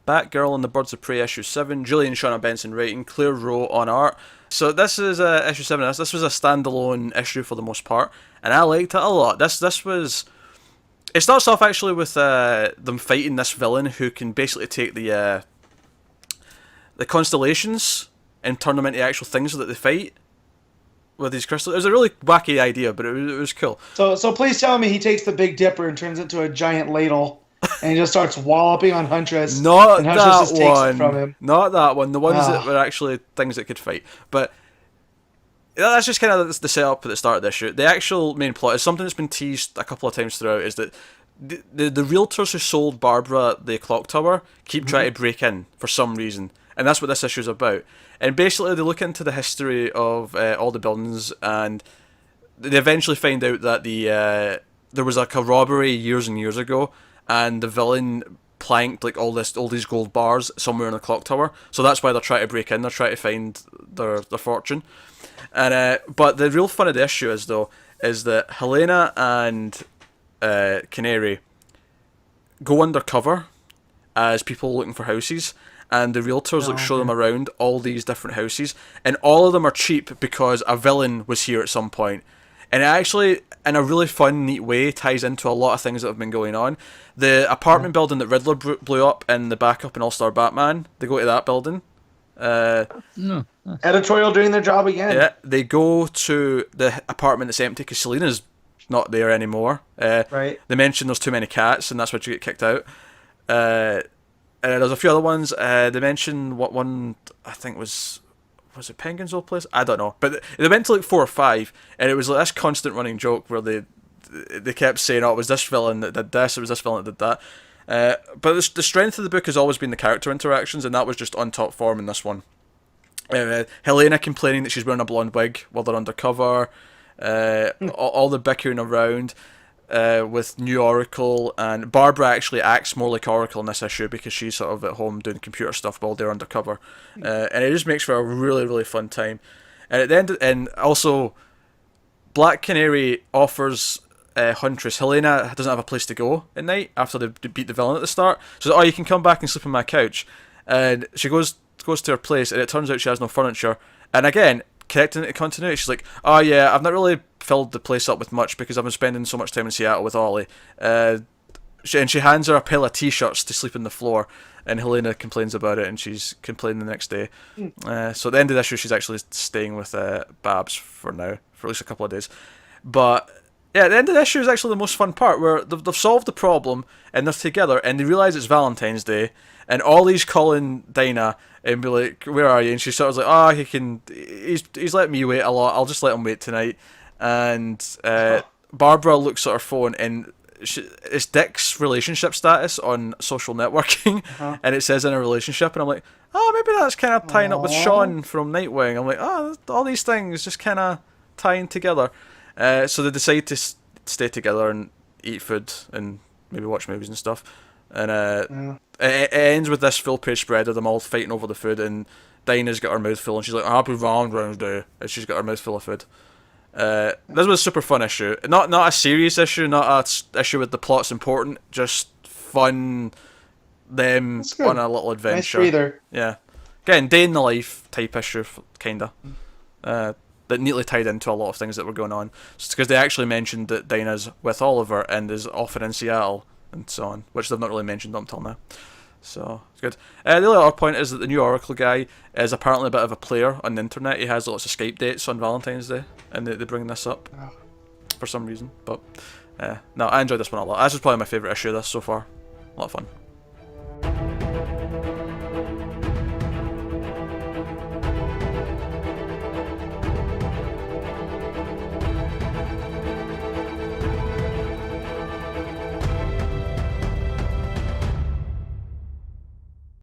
Batgirl and the Birds of Prey issue 7, Julian Shauna Benson writing, Claire Rowe on art. So this is issue 7. This was a standalone issue for the most part, and I liked it a lot. This was... It starts off actually with them fighting this villain who can basically take the constellations and turn them into actual things that they fight with these crystals. It was a really wacky idea, but it was cool. So please tell me he takes the Big Dipper and turns it into a giant ladle, and he just starts walloping on Huntress. Not and Huntress that just takes one. it from him. Not that one. The ones that were actually things that could fight. But that's just kind of the setup at the start of this issue. The actual main plot is something that's been teased a couple of times throughout, is that the realtors who sold Barbara the clock tower keep trying to break in for some reason. And that's what this issue is about. And basically they look into the history of all the buildings, and they eventually find out that there was like a robbery years and years ago, and the villain planked like all these gold bars somewhere in the clock tower. So that's why they're trying to break in. They're trying to find their fortune. And but the real fun of the issue is that Helena and Canary go undercover as people looking for houses, and the realtors show them around all these different houses, and all of them are cheap because a villain was here at some point. And it actually, in a really fun, neat way, ties into a lot of things that have been going on. The apartment building that Riddler blew up in the backup in All-Star Batman, they go to that building. No. Editorial doing their job again. Yeah, they go to the apartment that's empty because Selina's not there anymore. Right. They mention there's too many cats, and that's why you get kicked out. There's a few other ones. They mention what one, I think was it Penguin's old place? I don't know. But they went to like 4 or 5, and it was like this constant running joke where they kept saying, oh, it was this villain that did this, it was this villain that did that. But the strength of the book has always been the character interactions, and that was just on top form in this one. Helena complaining that she's wearing a blonde wig while they're undercover. All the bickering around with New Oracle, and Barbara actually acts more like Oracle in this issue because she's sort of at home doing computer stuff while they're undercover, and it just makes for a really, really fun time. And at the end, and also Black Canary offers Huntress, Helena doesn't have a place to go at night after they beat the villain at the start, so oh, you can come back and sleep on my couch. And she goes to her place, and it turns out she has no furniture. And again, connecting it to continuity, she's like, oh yeah, I've not really filled the place up with much because I've been spending so much time in Seattle with Ollie. And she hands her a pile of t-shirts to sleep on the floor, and Helena complains about it, and she's complaining the next day. So at the end of this year, she's actually staying with Babs for now, for at least a couple of days. But yeah, at the end of this issue is actually the most fun part, where they've solved the problem, and they're together, and they realise it's Valentine's Day, and Ollie's calling Dinah and be like, where are you? And she sort of like, oh, he's letting me wait a lot, I'll just let him wait tonight. And Barbara looks at her phone, and it's Dick's relationship status on social networking, and it says in a relationship, and I'm like, oh, maybe that's kind of tying up with Sean from Nightwing. I'm like, oh, all these things just kind of tying together. So they decide to stay together and eat food and maybe watch movies and stuff. And it ends with this full-page spread of them all fighting over the food, and Dinah's got her mouth full, and she's like, happy Valentine's Day, and she's got her mouth full of food. This was a super fun issue. Not a serious issue, not a issue with the plot's important, just fun, them on a little adventure. Nice breather. Yeah. Again, day in the life type issue, kinda. That neatly tied into a lot of things that were going on. Because they actually mentioned that Dinah's with Oliver and is often in Seattle and so on, which they've not really mentioned up until now. So, it's good. The only other point is that the new Oracle guy is apparently a bit of a player on the internet. He has lots of Skype dates on Valentine's Day, and they bring this up for some reason. But, no, I enjoyed this one a lot. This was probably my favourite issue of this so far. A lot of fun.